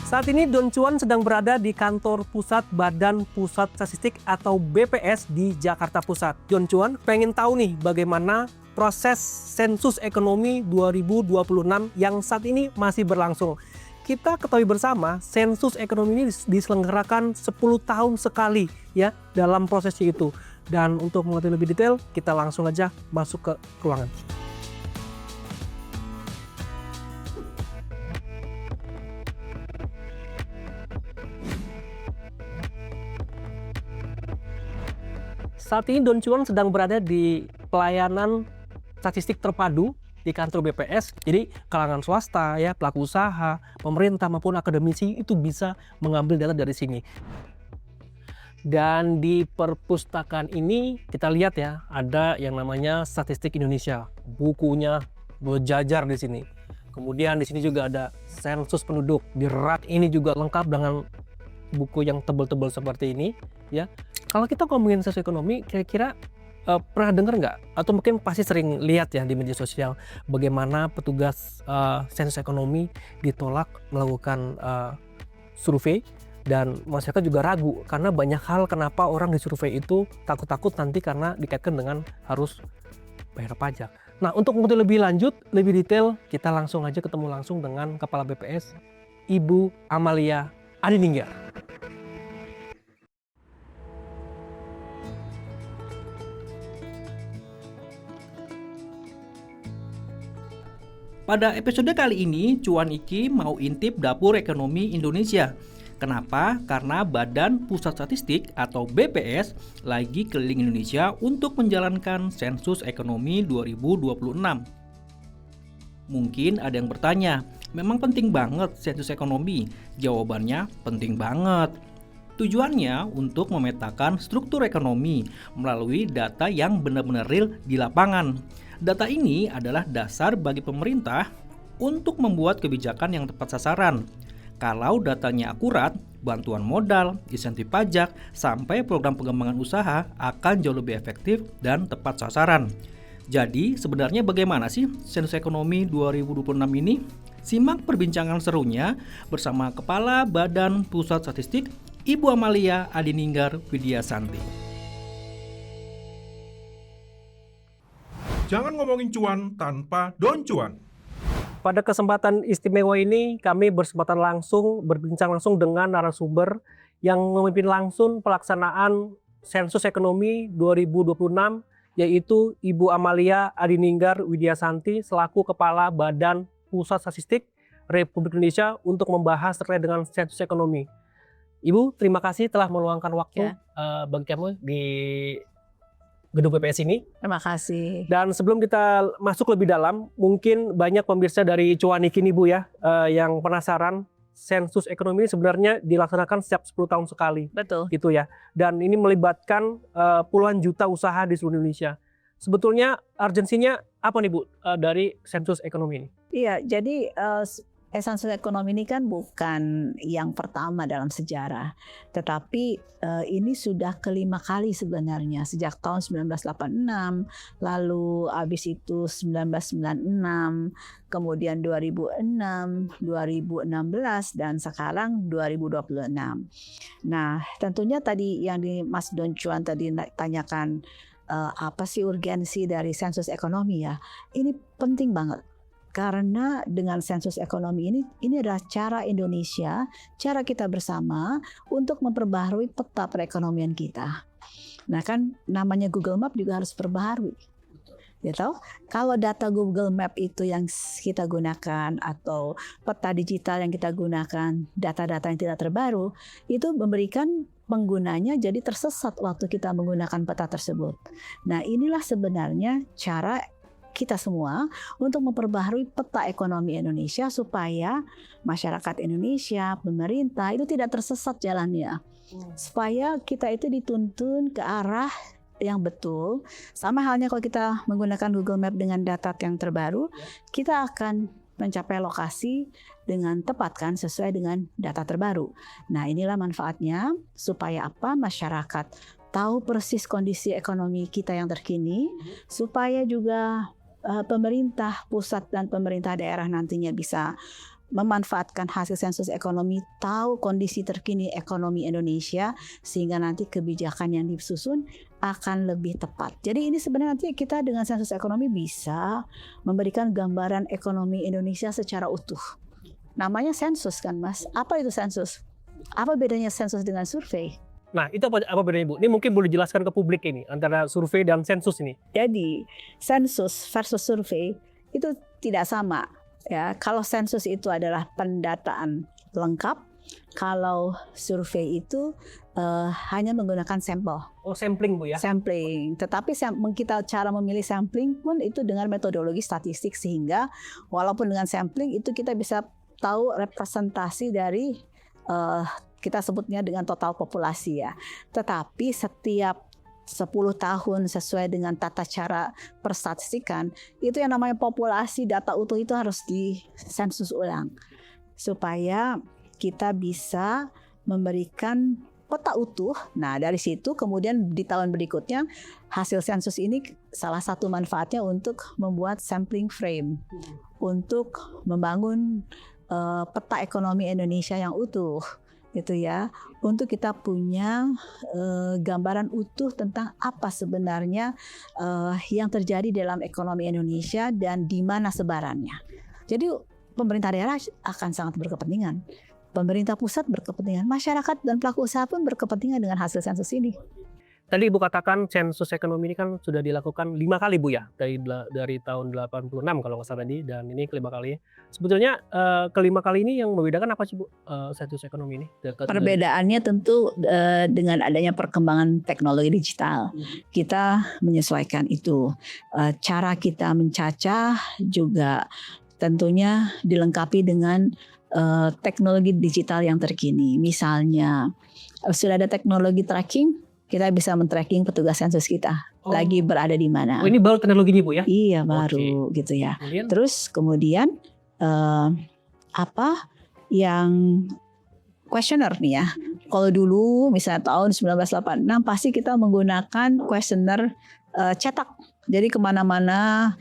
Saat ini Don Cuan sedang berada di kantor pusat Badan Pusat Statistik atau BPS di Jakarta Pusat. Don Cuan pengen tahu nih bagaimana proses sensus ekonomi 2026 yang saat ini masih berlangsung. Kita ketahui bersama sensus ekonomi ini diselenggarakan 10 tahun sekali ya dalam prosesnya itu. Dan untuk mengetahui lebih detail, kita langsung aja masuk ke ruangan. Saat ini Don Cuan sedang berada di pelayanan statistik terpadu di kantor BPS. Jadi kalangan swasta, ya, pelaku usaha, pemerintah maupun akademisi itu bisa mengambil data dari sini. Dan di perpustakaan ini kita lihat ya, ada yang namanya Statistik Indonesia. Bukunya berjajar di sini. Kemudian di sini juga ada sensus penduduk. Di rak ini juga lengkap dengan buku yang tebal-tebal seperti ini, ya. Kalau kita ngomongin sensus ekonomi, kira-kira pernah dengar nggak? Atau mungkin pasti sering lihat ya di media sosial bagaimana petugas sensus ekonomi ditolak melakukan survei, dan masyarakat juga ragu karena banyak hal kenapa orang disurvei itu takut-takut nanti karena dikaitkan dengan harus bayar pajak. Nah, untuk mengetahui lebih lanjut, lebih detail, kita langsung aja ketemu langsung dengan Kepala BPS, Ibu Amalia Adininggar. Pada episode kali ini, Cuan Iki mau intip dapur ekonomi Indonesia. Kenapa? Karena Badan Pusat Statistik atau BPS lagi keliling Indonesia untuk menjalankan sensus ekonomi 2026. Mungkin ada yang bertanya, memang penting banget sensus ekonomi? Jawabannya penting banget. Tujuannya untuk memetakan struktur ekonomi melalui data yang benar-benar real di lapangan. Data ini adalah dasar bagi pemerintah untuk membuat kebijakan yang tepat sasaran. Kalau datanya akurat, bantuan modal, insentif pajak, sampai program pengembangan usaha akan jauh lebih efektif dan tepat sasaran. Jadi, sebenarnya bagaimana sih sensus ekonomi 2026 ini? Simak perbincangan serunya bersama Kepala Badan Pusat Statistik, Ibu Amalia Adininggar Widyasanti. Jangan ngomongin cuan tanpa Don Cuan. Pada kesempatan istimewa ini, kami berbincang langsung dengan narasumber yang memimpin langsung pelaksanaan sensus ekonomi 2026, yaitu Ibu Amalia Adininggar Widyasanti selaku Kepala Badan Pusat Statistik Republik Indonesia untuk membahas terkait dengan sensus ekonomi. Ibu, terima kasih telah meluangkan waktu bagi kami di gedung BPS ini. Terima kasih. Dan sebelum kita masuk lebih dalam, mungkin banyak pemirsa dari Cuan Iki nih Bu ya, yang penasaran sensus ekonomi ini sebenarnya dilaksanakan setiap 10 tahun sekali. Betul. Gitu ya. Dan ini melibatkan puluhan juta usaha di seluruh Indonesia. Sebetulnya urgensinya apa nih Bu dari sensus ekonomi ini? Iya, jadi sensus ekonomi ini kan bukan yang pertama dalam sejarah, tetapi ini sudah kelima kali sebenarnya sejak tahun 1986, lalu habis itu 1996, kemudian 2006, 2016, dan sekarang 2026. Nah, tentunya tadi yang di Mas Don Cuan tadi tanyakan apa sih urgensi dari sensus ekonomi ya? Ini penting banget. Karena dengan sensus ekonomi ini adalah cara Indonesia, cara kita bersama untuk memperbaharui peta perekonomian kita. Nah kan namanya Google Map juga harus perbaharui. Gitu? Kalau data Google Map itu yang kita gunakan atau peta digital yang kita gunakan, data-data yang tidak terbaru, itu memberikan penggunanya jadi tersesat waktu kita menggunakan peta tersebut. Nah inilah sebenarnya cara kita semua untuk memperbaharui peta ekonomi Indonesia supaya masyarakat Indonesia, pemerintah itu tidak tersesat jalannya. Supaya kita itu dituntun ke arah yang betul. Sama halnya kalau kita menggunakan Google Map dengan data yang terbaru, kita akan mencapai lokasi dengan tepat kan sesuai dengan data terbaru. Nah, inilah manfaatnya supaya apa? Masyarakat tahu persis kondisi ekonomi kita yang terkini, supaya juga pemerintah pusat dan pemerintah daerah nantinya bisa memanfaatkan hasil sensus ekonomi, tahu kondisi terkini ekonomi Indonesia, sehingga nanti kebijakan yang disusun akan lebih tepat. Jadi ini sebenarnya nanti kita dengan sensus ekonomi bisa memberikan gambaran ekonomi Indonesia secara utuh. Namanya sensus kan Mas? Apa itu sensus? Apa bedanya sensus dengan survei? Nah, itu apa bedanya Bu? Ini mungkin boleh jelaskan ke publik ini antara survei dan sensus ini. Jadi sensus versus survei itu tidak sama. Ya, kalau sensus itu adalah pendataan lengkap, kalau survei itu hanya menggunakan sampel. Oh, sampling Bu ya? Sampling. Tetapi kita cara memilih sampling pun itu dengan metodologi statistik, sehingga walaupun dengan sampling itu kita bisa tahu representasi dari kita sebutnya dengan total populasi ya. Tetapi setiap 10 tahun sesuai dengan tata cara perstatistikan, itu yang namanya populasi data utuh itu harus disensus ulang supaya kita bisa memberikan peta utuh. Nah, dari situ kemudian di tahun berikutnya hasil sensus ini salah satu manfaatnya untuk membuat sampling frame untuk membangun peta ekonomi Indonesia yang utuh. Gitu ya, untuk kita punya gambaran utuh tentang apa sebenarnya yang terjadi dalam ekonomi Indonesia dan di mana sebarannya. Jadi pemerintah daerah akan sangat berkepentingan, pemerintah pusat berkepentingan, masyarakat dan pelaku usaha pun berkepentingan dengan hasil sensus ini. Tadi Ibu katakan sensus ekonomi ini kan sudah dilakukan 5 kali Bu ya, dari tahun 86 kalau nggak salah tadi, dan ini kelima kali. Sebetulnya kelima kali ini yang membedakan apa sih Bu, sensus ekonomi ini? Perbedaannya tentu dengan adanya perkembangan teknologi digital, kita menyesuaikan itu. Cara kita mencacah juga tentunya dilengkapi dengan teknologi digital yang terkini. Misalnya sudah ada teknologi tracking, kita bisa men-tracking petugas sensus kita lagi berada di mana. Oh, ini baru teknologi ini Bu ya? Iya, baru gitu ya. Terus kemudian apa yang kuesioner nih ya. Kalau dulu misalnya tahun 1986 pasti kita menggunakan kuesioner cetak. Jadi kemana-mana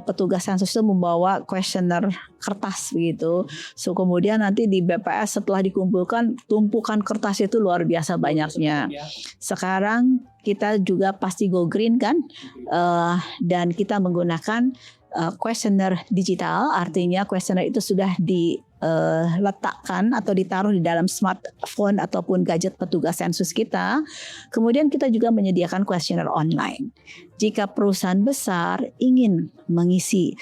petugas sensus itu membawa kuesioner kertas begitu. So kemudian nanti di BPS setelah dikumpulkan tumpukan kertas itu luar biasa banyaknya. Sekarang kita juga pasti go green kan, dan kita menggunakan kuesioner digital, artinya kuesioner itu sudah diletakkan atau ditaruh di dalam smartphone ataupun gadget petugas sensus kita. Kemudian kita juga menyediakan kuesioner online. Jika perusahaan besar ingin mengisi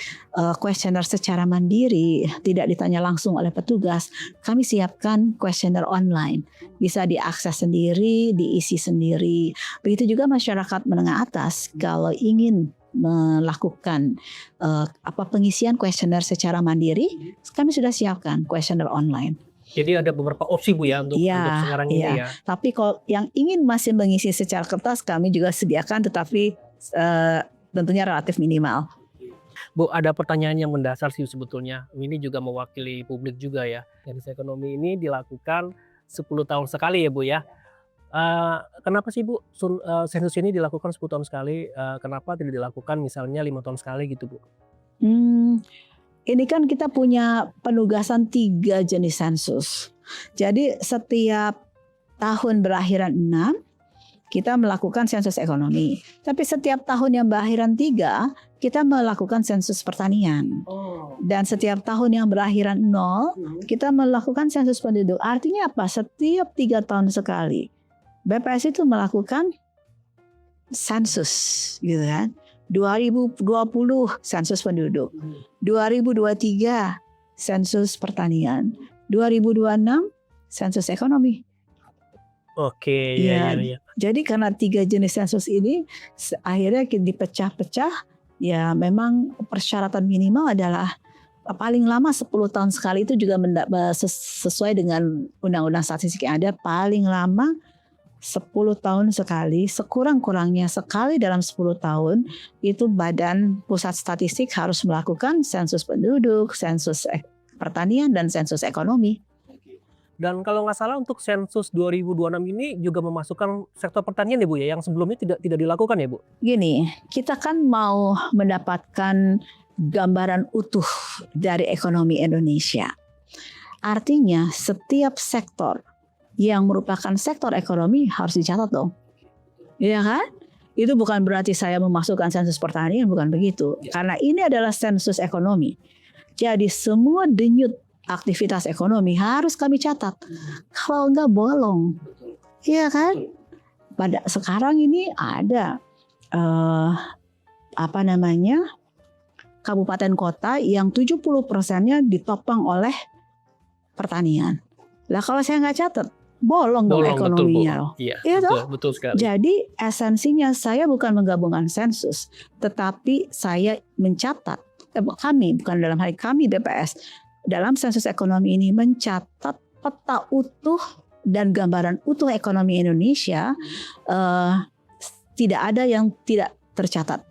kuesioner secara mandiri, tidak ditanya langsung oleh petugas, kami siapkan kuesioner online. Bisa diakses sendiri, diisi sendiri. Begitu juga masyarakat menengah atas kalau ingin melakukan pengisian kuesioner secara mandiri, kami sudah siapkan kuesioner online. Jadi ada beberapa opsi Bu ya untuk sekarang ini ya. Tapi kalau yang ingin masih mengisi secara kertas, kami juga sediakan, tetapi tentunya relatif minimal. Bu, ada pertanyaan yang mendasar sih sebetulnya. Ini juga mewakili publik juga ya. Sensus ekonomi ini dilakukan 10 tahun sekali ya Bu ya. Kenapa sih Bu sensus ini dilakukan 10 tahun sekali? Kenapa tidak dilakukan misalnya 5 tahun sekali gitu Bu? Ini kan kita punya penugasan 3 jenis sensus. Jadi setiap tahun berakhiran 6 kita melakukan sensus ekonomi. Tapi setiap tahun yang berakhiran 3 kita melakukan sensus pertanian. Dan setiap tahun yang berakhiran 0 kita melakukan sensus penduduk. Artinya apa? Setiap 3 tahun sekali BPS itu melakukan sensus gitu kan. 2020 sensus penduduk, 2023 sensus pertanian, 2026 sensus ekonomi. Oke, ya. Jadi karena 3 jenis sensus ini akhirnya dipecah-pecah, ya memang persyaratan minimal adalah paling lama 10 tahun sekali, itu juga sesuai dengan undang-undang statistik yang ada, paling lama 10 tahun sekali, sekurang-kurangnya sekali dalam 10 tahun, itu Badan Pusat Statistik harus melakukan sensus penduduk, sensus pertanian, dan sensus ekonomi. Dan kalau nggak salah untuk sensus 2026 ini juga memasukkan sektor pertanian ya Bu ya, yang sebelumnya tidak dilakukan ya Bu? Gini, kita kan mau mendapatkan gambaran utuh dari ekonomi Indonesia. Artinya setiap sektor yang merupakan sektor ekonomi harus dicatat dong. Iya kan? Itu bukan berarti saya memasukkan sensus pertanian, bukan begitu. Karena ini adalah sensus ekonomi. Jadi semua denyut aktivitas ekonomi harus kami catat. Kalau enggak bolong. Iya kan? Pada sekarang ini ada kabupaten kota yang 70%-nya ditopang oleh pertanian. Lah kalau saya nggak catat, bolong dong ekonominya loh. Iya, Iya betul sekali. Jadi esensinya saya bukan menggabungkan sensus, tetapi saya mencatat, kami bukan dalam hal kami BPS, dalam sensus ekonomi ini mencatat peta utuh dan gambaran utuh ekonomi Indonesia, tidak ada yang tidak tercatat.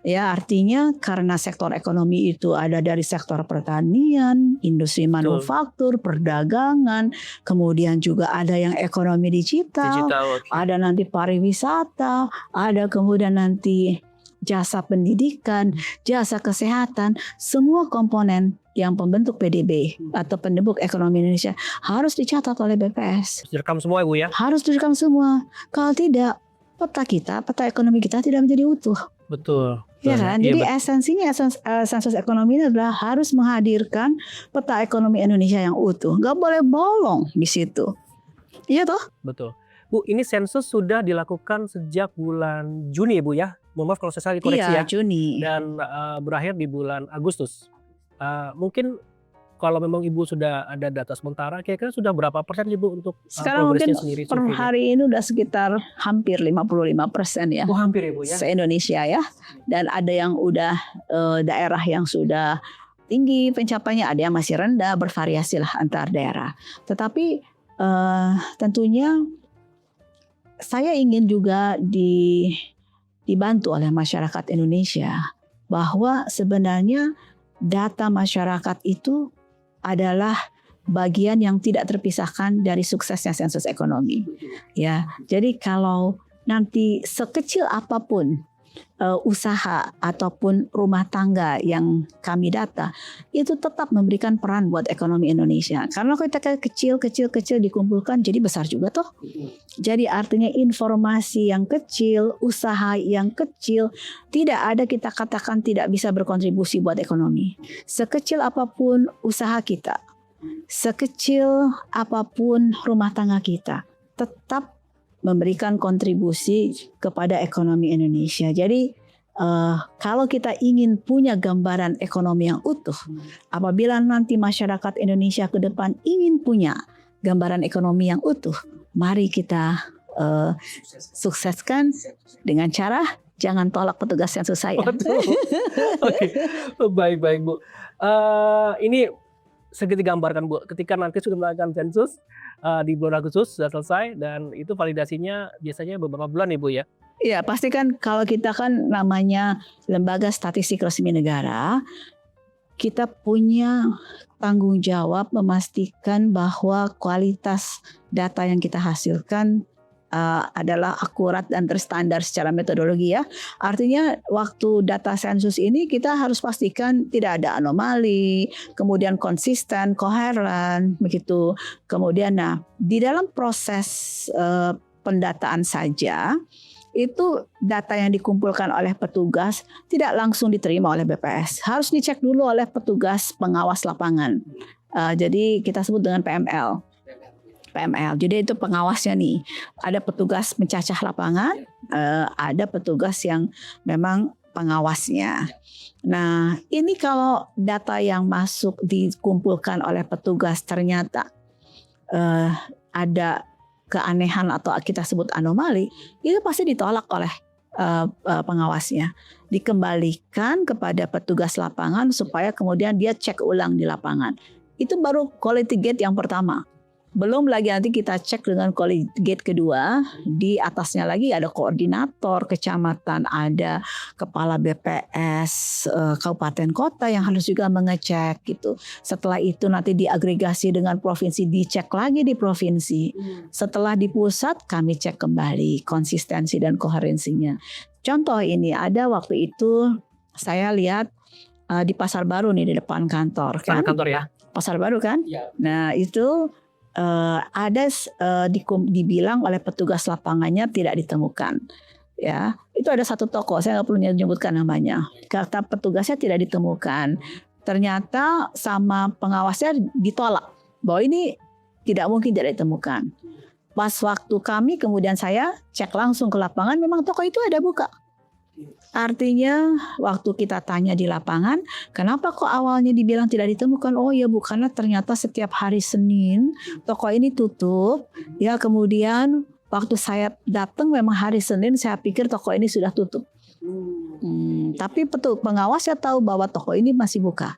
Ya, artinya karena sektor ekonomi itu ada dari sektor pertanian, industri manufaktur, perdagangan, kemudian juga ada yang ekonomi digital, okay. Ada nanti pariwisata, ada kemudian nanti jasa pendidikan, jasa kesehatan, semua komponen yang pembentuk PDB atau pendebuk ekonomi Indonesia harus dicatat oleh BPS. Direkam semua Ibu ya? Harus direkam semua. Kalau tidak, peta ekonomi kita tidak menjadi utuh. Betul. Ya kan? Jadi esensinya sensus ekonomi ini adalah harus menghadirkan peta ekonomi Indonesia yang utuh. Nggak boleh bolong di situ. Iya toh? Betul. Bu, ini sensus sudah dilakukan sejak bulan Juni Bu ya? Mohon maaf kalau saya salah dikoreksi ya. Juni. Dan berakhir di bulan Agustus. Mungkin kalau memang Ibu sudah ada data sementara, kira-kira sudah berapa persen Ibu untuk sekarang mungkin sendiri? Per hari ini udah sekitar hampir 55% ya. Oh hampir ya Bu ya? Se-Indonesia ya. Dan ada yang udah daerah yang sudah tinggi pencapaiannya, ada yang masih rendah, bervariasi lah antar daerah. Tetapi tentunya saya ingin juga dibantu oleh masyarakat Indonesia bahwa sebenarnya data masyarakat itu adalah bagian yang tidak terpisahkan dari suksesnya sensus ekonomi. Ya, jadi kalau nanti sekecil apapun usaha ataupun rumah tangga yang kami data, itu tetap memberikan peran buat ekonomi Indonesia. Karena kalau kita kecil dikumpulkan jadi besar juga toh. Jadi artinya informasi yang kecil, usaha yang kecil, tidak ada kita katakan tidak bisa berkontribusi buat ekonomi. Sekecil apapun usaha kita, sekecil apapun rumah tangga kita, tetap memberikan kontribusi kepada ekonomi Indonesia. Jadi kalau kita ingin punya gambaran ekonomi yang utuh, apabila nanti masyarakat Indonesia ke depan ingin punya gambaran ekonomi yang utuh, mari kita sukseskan dengan cara jangan tolak petugas sensus saya. Oke, baik Bu. Ini sedikit digambarkan Bu, ketika nanti sudah melakukan sensus di bulan Agustus sudah selesai dan itu validasinya biasanya beberapa bulan Ibu ya? Iya, pasti kan kalau kita kan namanya lembaga statistik resmi negara, kita punya tanggung jawab memastikan bahwa kualitas data yang kita hasilkan adalah akurat dan terstandar secara metodologi ya. Artinya waktu data sensus ini kita harus pastikan tidak ada anomali, kemudian konsisten, koheren, begitu. Kemudian di dalam proses pendataan saja itu data yang dikumpulkan oleh petugas tidak langsung diterima oleh BPS. Harus dicek dulu oleh petugas pengawas lapangan. Jadi kita sebut dengan PML. Jadi itu pengawasnya nih. Ada petugas mencacah lapangan, ada petugas yang memang pengawasnya. Nah, ini kalau data yang masuk dikumpulkan oleh petugas ternyata ada keanehan atau kita sebut anomali, itu pasti ditolak oleh pengawasnya. Dikembalikan kepada petugas lapangan supaya kemudian dia cek ulang di lapangan. Itu baru quality gate yang pertama. Belum lagi nanti kita cek dengan quality gate kedua, di atasnya lagi ada koordinator kecamatan, ada kepala BPS kabupaten kota yang harus juga mengecek gitu. Setelah itu nanti diagregasi dengan provinsi, dicek lagi di provinsi. Setelah di pusat kami cek kembali konsistensi dan koherensinya. Contoh ini ada waktu itu saya lihat di Pasar Baru nih di depan kantor kan. Kantor ya. Pasar Baru kan? Ya. Nah itu dibilang oleh petugas lapangannya tidak ditemukan. Ya, itu ada satu toko, saya nggak perlu menyebutkan namanya. Kata petugasnya tidak ditemukan. Ternyata sama pengawasnya ditolak bahwa ini tidak mungkin tidak ditemukan. Pas waktu kami kemudian saya cek langsung ke lapangan, memang toko itu ada buka. Artinya waktu kita tanya di lapangan, kenapa kok awalnya dibilang tidak ditemukan? Oh ya Bu, karena ternyata setiap hari Senin toko ini tutup. Ya kemudian waktu saya datang memang hari Senin, saya pikir toko ini sudah tutup. Tapi pengawasnya tahu bahwa toko ini masih buka.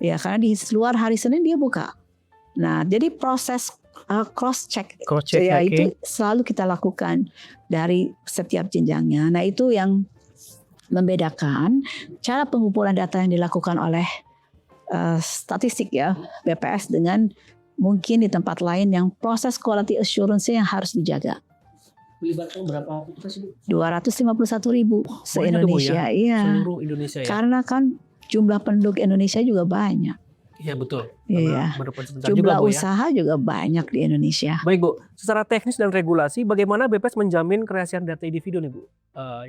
Ya karena di luar hari Senin dia buka. Nah jadi proses cross check ya, itu selalu kita lakukan dari setiap jenjangnya. Nah itu yang membedakan cara pengumpulan data yang dilakukan oleh statistik ya BPS dengan mungkin di tempat lain yang proses quality assurance yang harus dijaga. Melibatkan berapa petugas ini? 251.000 se-Indonesia. Iya. Seluruh Indonesia ya. Karena kan jumlah penduduk Indonesia juga banyak. Iya betul. Iya. Berrepresentasi Jumlah juga, Bu, usaha juga banyak di Indonesia. Baik Bu, secara teknis dan regulasi bagaimana BPS menjamin kerahasiaan data individu nih Bu?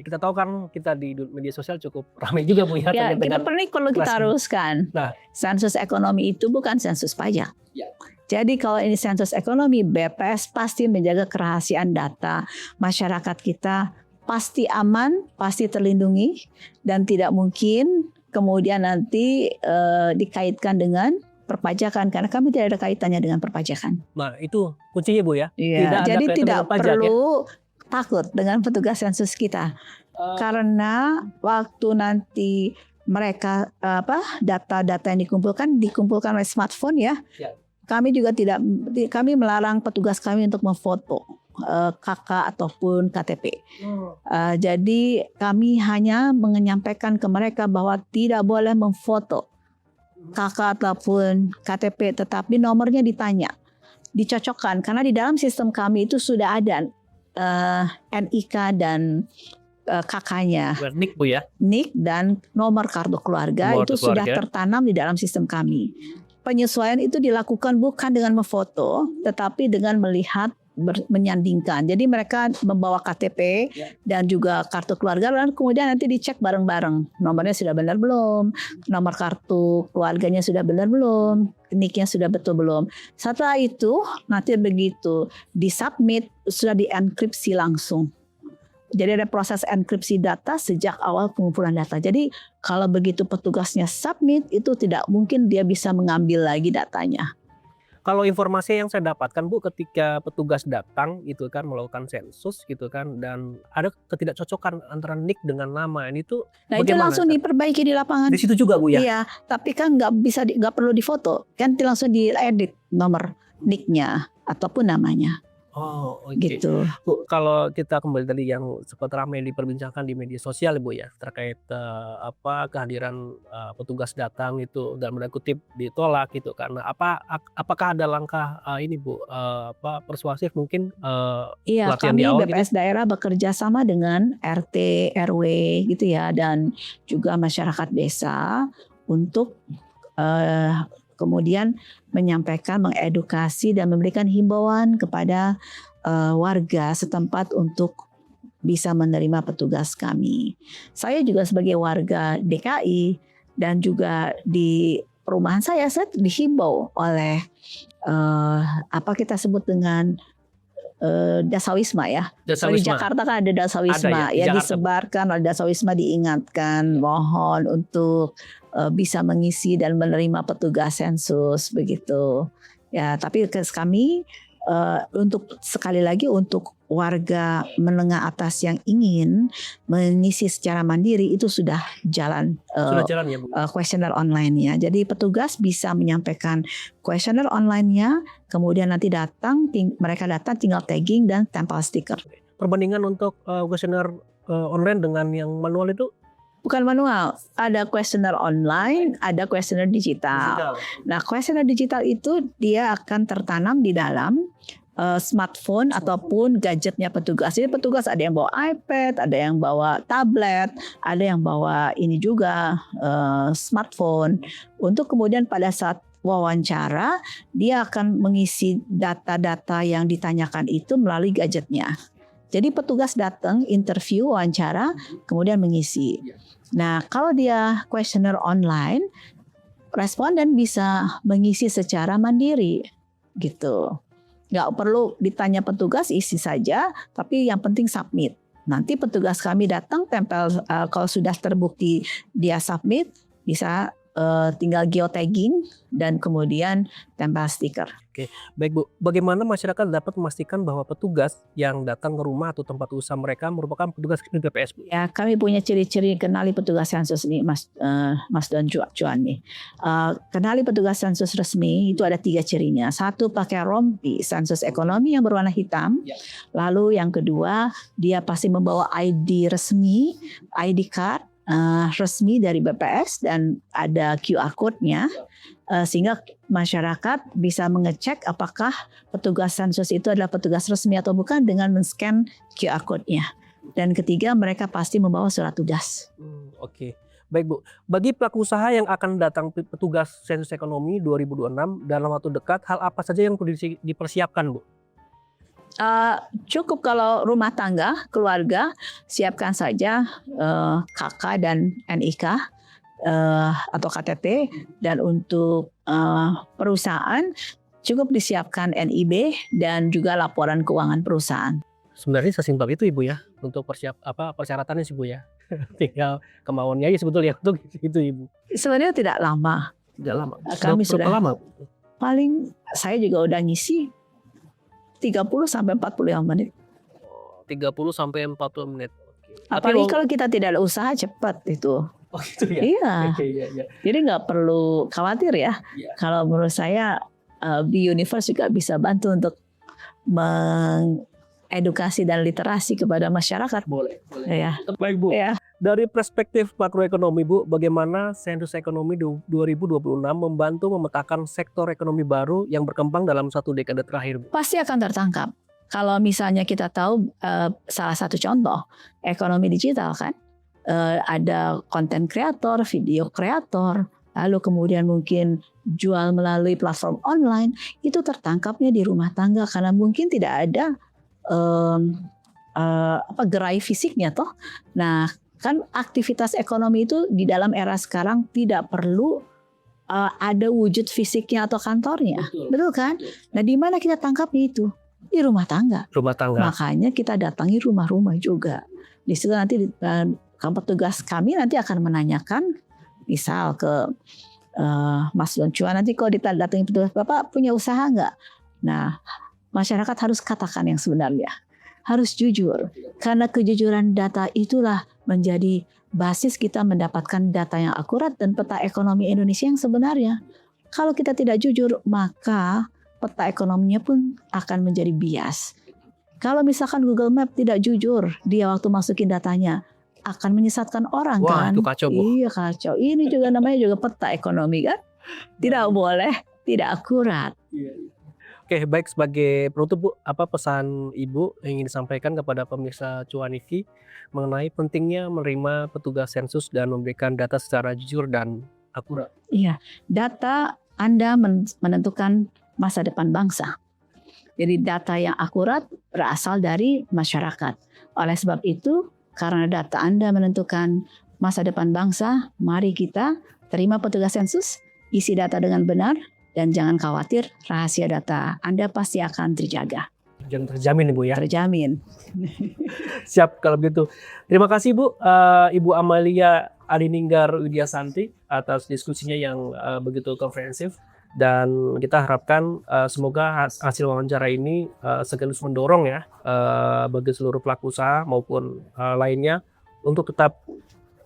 Kita tahu kan kita di media sosial cukup ramai juga Bu ya. Ya, kita perlu kita haruskan. Nah, sensus ekonomi itu bukan sensus pajak. Ya. Jadi kalau ini sensus ekonomi, BPS pasti menjaga kerahasiaan data masyarakat kita, pasti aman, pasti terlindungi, dan tidak mungkin kemudian nanti dikaitkan dengan perpajakan, karena kami tidak ada kaitannya dengan perpajakan. Nah itu kuncinya Bu ya. Iya, jadi tidak perlu takut dengan petugas sensus kita, karena waktu nanti mereka data-data yang dikumpulkan oleh smartphone ya. Kami juga kami melarang petugas kami untuk memfoto KK ataupun KTP. Jadi kami hanya menyampaikan ke mereka bahwa tidak boleh memfoto KK ataupun KTP, tetapi nomornya ditanya, dicocokkan, karena di dalam sistem kami itu sudah ada NIK dan KK-nya. NIK Bu ya. NIK dan nomor kartu keluarga itu sudah tertanam di dalam sistem kami. Penyesuaian itu dilakukan bukan dengan memfoto, tetapi dengan melihat, menyandingkan. Jadi mereka membawa KTP dan juga kartu keluarga, dan kemudian nanti dicek bareng-bareng. Nomornya sudah benar belum? Nomor kartu keluarganya sudah benar belum? NIK-nya sudah betul belum? Setelah itu nanti begitu disubmit sudah dienkripsi langsung. Jadi ada proses enkripsi data sejak awal pengumpulan data. Jadi kalau begitu petugasnya submit, itu tidak mungkin dia bisa mengambil lagi datanya. Kalau informasi yang saya dapatkan Bu, ketika petugas datang gitu kan melakukan sensus gitu kan, dan ada ketidakcocokan antara NIK dengan nama, ini tuh nah itu langsung diperbaiki di lapangan. Di situ juga Bu ya? Iya, tapi kan nggak perlu difoto, kan langsung diedit nomor NIK-nya ataupun namanya. Oh, oke. Gitu. Bu, kalau kita kembali tadi yang sempat ramai diperbincangkan di media sosial Bu ya, terkait kehadiran petugas datang itu dalam tanda kutip ditolak gitu, karena apakah ada langkah ini Bu, persuasif mungkin iya, pelatihan di kami awal BPS gitu? daerah bekerja sama dengan RT, RW gitu ya, dan juga masyarakat desa untuk kemudian menyampaikan, mengedukasi dan memberikan himbauan kepada warga setempat untuk bisa menerima petugas kami. Saya juga sebagai warga DKI dan juga di perumahan saya dihimbau oleh apa kita sebut dengan Dasawisma ya. Di Jakarta kan ada Dasawisma ya, disebarkan oleh Dasawisma, diingatkan mohon untuk bisa mengisi dan menerima petugas sensus begitu. Ya, tapi kami untuk sekali lagi untuk warga menengah atas yang ingin mengisi secara mandiri itu sudah jalan ya, Bu? Kuesioner online-nya. Jadi petugas bisa menyampaikan kuesioner online-nya, kemudian nanti mereka datang tinggal tagging dan tempel stiker. Perbandingan untuk kuesioner online dengan yang manual itu? Bukan manual, ada kuesioner online, ada kuesioner digital. Nah, kuesioner digital itu dia akan tertanam di dalam smartphone ataupun gadgetnya petugas. Jadi petugas ada yang bawa iPad, ada yang bawa tablet, ada yang bawa ini juga smartphone. Untuk kemudian pada saat wawancara, dia akan mengisi data-data yang ditanyakan itu melalui gadgetnya. Jadi petugas datang, interview, wawancara, kemudian mengisi. Nah, kalau dia kuesioner online, responden bisa mengisi secara mandiri, gitu. Nggak perlu ditanya petugas, isi saja, tapi yang penting submit. Nanti petugas kami datang, tempel, kalau sudah terbukti dia submit, bisa tinggal geotagging dan kemudian tempel stiker. Baik Bu, bagaimana masyarakat dapat memastikan bahwa petugas yang datang ke rumah atau tempat usaha mereka merupakan petugas BPS Bu? Ya, kami punya ciri-ciri kenali petugas sensus nih, Mas Don Cuan nih. Kenali petugas sensus resmi itu ada 3 cirinya. Satu, pakai rompi sensus ekonomi yang berwarna hitam. Lalu yang kedua, dia pasti membawa ID resmi, ID card resmi dari BPS dan ada QR code-nya. Sehingga masyarakat bisa mengecek apakah petugas sensus itu adalah petugas resmi atau bukan dengan men-scan QR code-nya. Dan ketiga, mereka pasti membawa surat tugas. Oke. Baik Bu, bagi pelaku usaha yang akan datang petugas sensus ekonomi 2026 dalam waktu dekat, hal apa saja yang perlu dipersiapkan Bu? Cukup kalau rumah tangga, keluarga, siapkan saja KK dan NIK atau KTP, dan untuk perusahaan cukup disiapkan NIB dan juga laporan keuangan perusahaan. Sebenarnya sesimpel itu Ibu ya, untuk persyaratannya sih Bu ya. Tinggal kemauannya aja sebetulnya untuk itu Ibu. Sebenarnya tidak lama. Tidak lama. Kami Berapa sudah lama? Paling saya juga udah ngisi 30 sampai 45 menit. 30 sampai 40 menit. Apalagi kalau kita tidak ada usaha, cepat itu. Oh gitu ya. Iya. Oke, iya. Jadi nggak perlu khawatir ya. Iya. Kalau menurut saya B-Universe juga bisa bantu untuk mengedukasi dan literasi kepada masyarakat. Boleh. Ya. Baik Bu. Ya. Dari perspektif makroekonomi Bu, bagaimana sensus ekonomi 2026 membantu memetakan sektor ekonomi baru yang berkembang dalam 1 dekade terakhir Bu? Pasti akan tertangkap. Kalau misalnya kita tahu salah satu contoh ekonomi digital kan, ada konten kreator, video kreator, lalu kemudian mungkin jual melalui platform online, itu tertangkapnya di rumah tangga karena mungkin tidak ada gerai fisiknya toh. Nah, kan aktivitas ekonomi itu di dalam era sekarang tidak perlu ada wujud fisiknya atau kantornya. Betul kan? Nah, di mana kita tangkapnya itu? Di rumah tangga. Rumah tangga. Makanya kita datangi rumah-rumah juga. Di situ nanti petugas kami nanti akan menanyakan, misal ke Mas Don Cuan, nanti kalau datangi petugas, Bapak punya usaha nggak? Nah, masyarakat harus katakan yang sebenarnya. Harus jujur. Karena kejujuran data itulah menjadi basis kita mendapatkan data yang akurat dan peta ekonomi Indonesia yang sebenarnya. Kalau kita tidak jujur, maka peta ekonominya pun akan menjadi bias. Kalau misalkan Google Map tidak jujur, dia waktu masukin datanya akan menyesatkan orang. Wah, kan? itu kacau Bu. Iya, kacau. Ini juga namanya juga peta ekonomi kan? Tidak boleh, tidak akurat. Oke, baik, sebagai penutup Bu, apa pesan Ibu yang ingin disampaikan kepada pemirsa Cuaniki mengenai pentingnya menerima petugas sensus dan memberikan data secara jujur dan akurat? Iya, data Anda menentukan masa depan bangsa. Jadi data yang akurat berasal dari masyarakat. Oleh sebab itu, karena data Anda menentukan masa depan bangsa, mari kita terima petugas sensus, isi data dengan benar, dan jangan khawatir, rahasia data Anda pasti akan terjaga. Jangan terjamin Ibu ya. Terjamin. Siap kalau begitu. Terima kasih Bu, Ibu Amalia Adininggar Widyasanti atas diskusinya yang begitu komprehensif, dan kita harapkan semoga hasil wawancara ini sekaligus mendorong ya bagi seluruh pelaku usaha maupun lainnya untuk tetap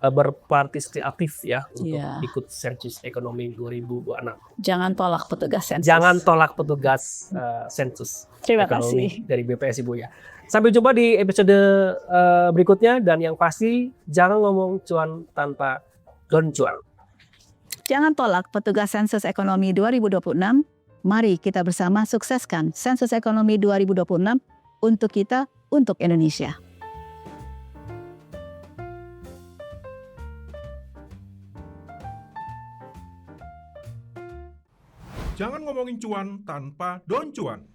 berpartisipasi aktif ya untuk ikut sensus ekonomi 2026. Jangan tolak petugas sensus. Jangan tolak petugas sensus Terima ekonomi kasih. dari BPS Ibu ya. Sampai jumpa di episode berikutnya, dan yang pasti jangan ngomong cuan tanpa don cuan. Jangan tolak petugas sensus ekonomi 2026. Mari kita bersama sukseskan sensus ekonomi 2026 untuk kita, untuk Indonesia. Jangan ngomongin cuan tanpa Don Cuan.